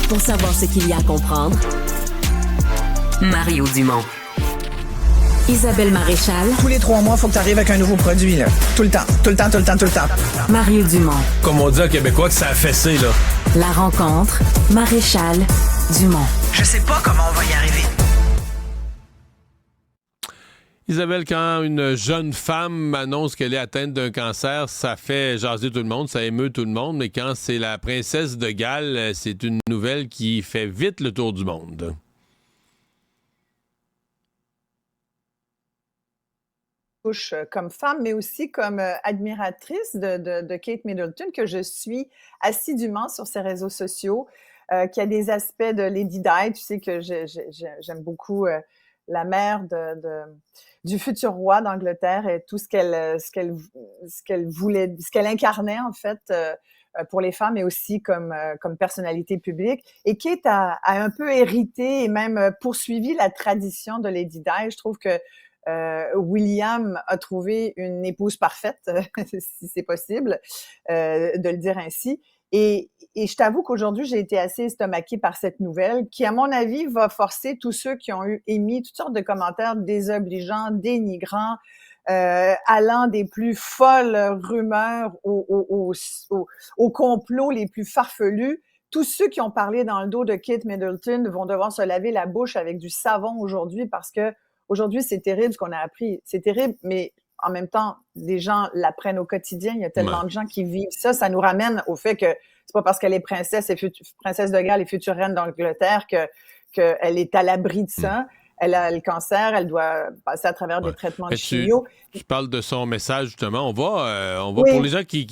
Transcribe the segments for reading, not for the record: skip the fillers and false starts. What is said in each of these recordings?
Pour savoir ce qu'il y a à comprendre, Mario Dumont. Isabelle Maréchal. Tous les 3 mois, il faut que tu arrives avec un nouveau produit, là. Tout le temps, tout le temps, tout le temps, tout le temps. Mario Dumont. Comme on dit en québécois que ça a fessé, là. La rencontre, Maréchal Dumont. Je sais pas comment on va y arriver. Isabelle, quand une jeune femme annonce qu'elle est atteinte d'un cancer, ça fait jaser tout le monde, ça émeut tout le monde, mais quand c'est la princesse de Galles, c'est une nouvelle qui fait vite le tour du monde. Comme femme, mais aussi comme admiratrice de Kate Middleton, que je suis assidûment sur ses réseaux sociaux, qui a des aspects de Lady Di. Tu sais que j'aime beaucoup la mère du futur roi d'Angleterre et tout ce qu'elle voulait, ce qu'elle incarnait en fait pour les femmes et aussi comme personnalité publique. Et Kate a un peu hérité et même poursuivi la tradition de Lady Di. Je trouve que William a trouvé une épouse parfaite, si c'est possible de le dire ainsi. Et je t'avoue qu'aujourd'hui, j'ai été assez estomaquée par cette nouvelle qui, à mon avis, va forcer tous ceux qui ont émis toutes sortes de commentaires désobligeants, dénigrants, allant des plus folles rumeurs aux complots les plus farfelus. Tous ceux qui ont parlé dans le dos de Kate Middleton vont devoir se laver la bouche avec du savon aujourd'hui parce que aujourd'hui, c'est terrible ce qu'on a appris. C'est terrible, mais en même temps, des gens l'apprennent au quotidien. Il y a tellement de gens qui vivent ça. Ça nous ramène au fait que c'est pas parce qu'elle est princesse de Galles et future reine d'Angleterre qu'elle est à l'abri de ça. Elle a le cancer, elle doit passer à travers des traitements de chimio. Tu parles de son message, justement. On va Oui. pour les gens qui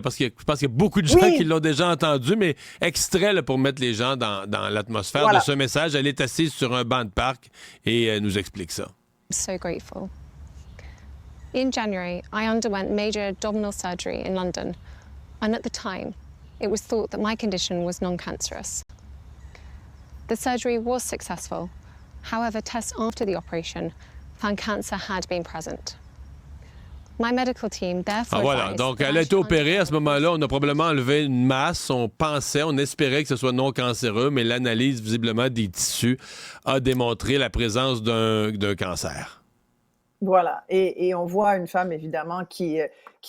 parce que je pense qu'il y a beaucoup de gens qui l'ont déjà entendu, mais extrait là, pour mettre les gens dans l'atmosphère de ce message. Elle est assise sur un banc de parc et elle nous explique ça. So grateful. In January, I underwent major abdominal surgery in London, and at the time, it was thought that my condition was non-cancerous. The surgery was successful. However, tests after the operation found cancer had been present. My medical team therefore voilà. Donc, elle a été opérée à ce moment-là. On a probablement enlevé une masse. On espérait que ce soit non cancéreux, mais l'analyse, visiblement, des tissus a démontré la présence d'un cancer. Voilà. Et on voit une femme, évidemment, qui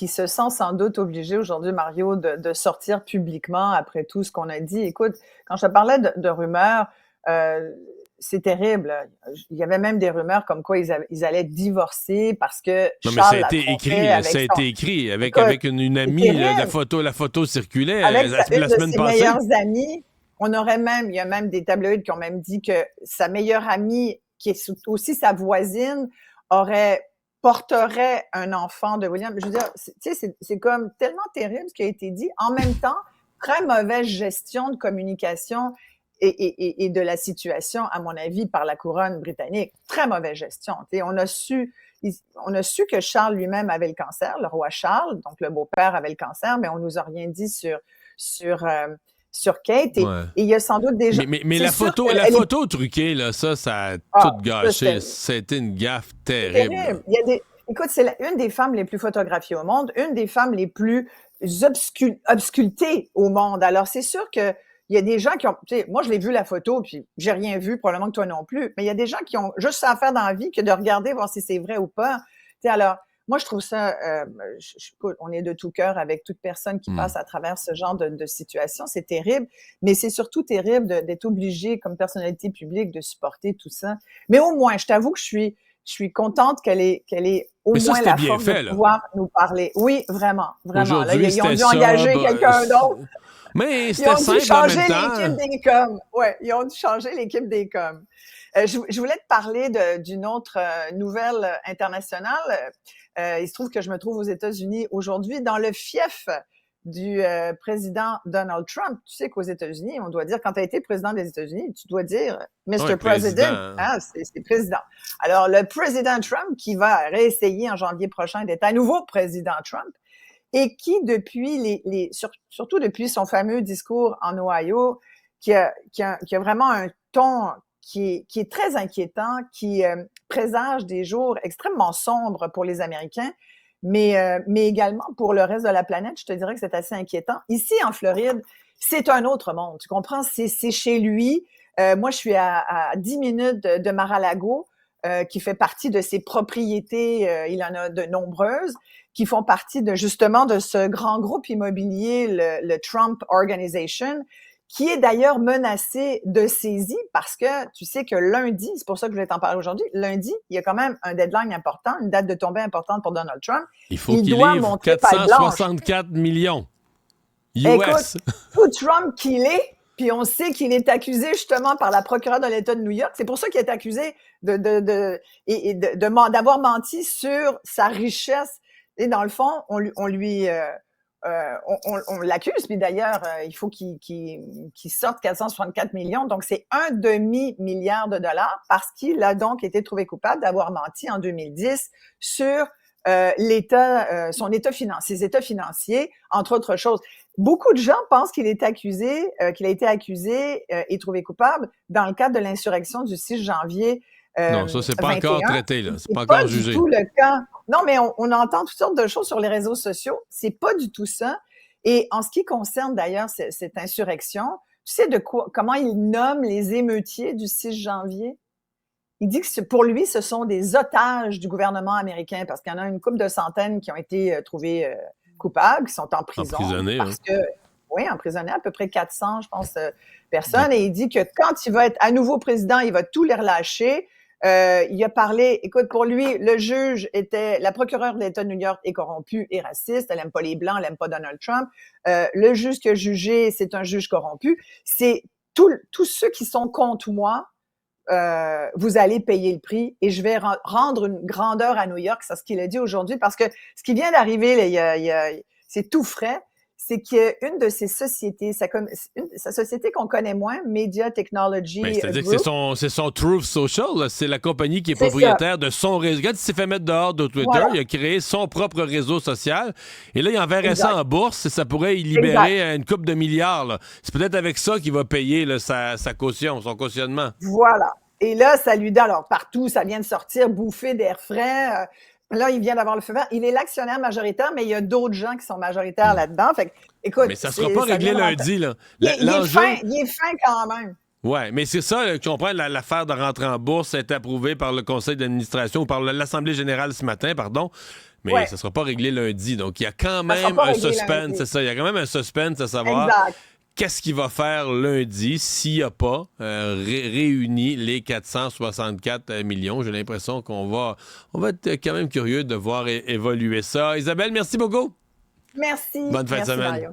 se sent sans doute obligée aujourd'hui, Mario, de sortir publiquement après tout ce qu'on a dit. Écoute, quand je te parlais de rumeurs, c'est terrible. Il y avait même des rumeurs comme quoi ils allaient divorcer parce que non, Charles mais ça a été écrit avec une amie. La photo circulait avec la une semaine de ses passée. meilleures amies. Il y a même des tabloïds qui ont même dit que sa meilleure amie, qui est aussi sa voisine, porterait un enfant de William. Je veux dire, tu sais, c'est comme tellement terrible ce qui a été dit. En même temps, très mauvaise gestion de communication et de la situation, à mon avis, par la couronne britannique. Très mauvaise gestion. Tu sais, on a su que Charles lui-même avait le cancer, le roi Charles, donc le beau-père avait le cancer, mais on nous a rien dit sur Kate. Et il y a sans doute des gens... Mais la photo truquée, là, ça a tout gâché. C'était une gaffe terrible. Écoute, c'est une des femmes les plus photographiées au monde, une des femmes les plus obscultées au monde. Alors, c'est sûr que il y a des gens qui ont... Tu sais, moi, je l'ai vu la photo, puis j'ai rien vu, probablement que toi non plus, mais il y a des gens qui ont juste ça à faire dans la vie que de regarder, voir si c'est vrai ou pas. Tu sais, alors, moi, je trouve ça... on est de tout cœur avec toute personne qui passe à travers ce genre de situation. C'est terrible, mais c'est surtout terrible d'être obligé, comme personnalité publique, de supporter tout ça. Mais au moins, je t'avoue que je suis contente qu'elle ait au moins la force de pouvoir nous parler. Oui, vraiment. Là, ils ont dû engager quelqu'un d'autre. Mais c'était simple en même temps. Ils ont dû changer l'équipe des coms. Je voulais te parler d'une autre nouvelle internationale. Il se trouve que je me trouve aux États-Unis aujourd'hui dans le fief du président Donald Trump. Tu sais qu'aux États-Unis, on doit dire, quand tu as été président des États-Unis, tu dois dire Mr. President. Hein, c'est président. Alors, le président Trump qui va réessayer en janvier prochain d'être à nouveau président Trump et qui, depuis surtout depuis son fameux discours en Ohio, qui a vraiment un ton qui est très inquiétant, qui présage des jours extrêmement sombres pour les Américains, mais également pour le reste de la planète, je te dirais que c'est assez inquiétant. Ici, en Floride, c'est un autre monde, tu comprends? C'est chez lui. Moi, je suis à 10 minutes de Mar-a-Lago, qui fait partie de ses propriétés, il en a de nombreuses, qui font partie justement de ce grand groupe immobilier, le Trump Organization, qui est d'ailleurs menacé de saisie parce que tu sais que lundi, c'est pour ça que je voulais t'en parler aujourd'hui, lundi, il y a quand même un deadline important, une date de tombée importante pour Donald Trump. Il faut qu'il livre 464 millions US. Écoute, tout Trump qu'il est, puis on sait qu'il est accusé justement par la procureure de l'État de New York. C'est pour ça qu'il est accusé d'avoir menti sur sa richesse. Et dans le fond, on l'accuse, puis d'ailleurs, il faut qu'il sorte 464 millions. Donc, c'est un demi-milliard de dollars parce qu'il a donc été trouvé coupable d'avoir menti en 2010 sur son état financier, ses états financiers, entre autres choses. Beaucoup de gens pensent qu'il a été accusé et trouvé coupable dans le cadre de l'insurrection du 6 janvier. Non, ça, c'est pas 21. Encore traité, là. C'est pas encore jugé. Du tout le cas. Non, mais on entend toutes sortes de choses sur les réseaux sociaux. C'est pas du tout ça. Et en ce qui concerne d'ailleurs cette insurrection, tu sais comment il nomme les émeutiers du 6 janvier? Il dit que pour lui, ce sont des otages du gouvernement américain parce qu'il y en a une couple de centaines qui ont été trouvés coupables, qui sont en prison. Emprisonnés, parce que, oui, emprisonnés, à peu près 400, je pense, personnes. Et il dit que quand il va être à nouveau président, il va tout les relâcher. Il a parlé, écoute, pour lui, la procureure de l'État de New York est corrompue et raciste. Elle aime pas les Blancs, elle aime pas Donald Trump. Le juge qui a jugé, c'est un juge corrompu. C'est tous ceux qui sont contre moi. Vous allez payer le prix et je vais rendre une grandeur à New York, c'est ce qu'il a dit aujourd'hui, parce que ce qui vient d'arriver, c'est tout frais, c'est qu'une de ces sociétés, sa société qu'on connaît moins, Media Technology Group. C'est-à-dire que c'est son Truth Social, là. C'est la compagnie qui est propriétaire de son réseau. Quand il s'est fait mettre dehors de Twitter, voilà. Il a créé son propre réseau social. Et là, il enverrait ça en bourse et ça pourrait y libérer une couple de milliards. Là. C'est peut-être avec ça qu'il va payer là, sa caution, son cautionnement. Voilà. Et là, ça lui donne, alors partout, ça vient de sortir, bouffé d'air frais. Là, il vient d'avoir le feu vert. Il est l'actionnaire majoritaire, mais il y a d'autres gens qui sont majoritaires là-dedans. Fait que, écoute, mais ça ne sera pas réglé lundi. Là. Il est fin quand même. Oui, mais c'est ça, tu comprends, l'affaire de rentrer en bourse a été approuvée par le conseil d'administration ou par l'Assemblée générale ce matin, pardon. Mais ça ne sera pas réglé lundi. Donc, il y a quand même un suspense, c'est ça. Il y a quand même un suspense à savoir. Exact. Qu'est-ce qu'il va faire lundi s'il n'a pas réuni les 464 millions? J'ai l'impression qu'on va être quand même curieux de voir évoluer ça. Isabelle, merci beaucoup. Merci. Bonne fin de semaine. Mario.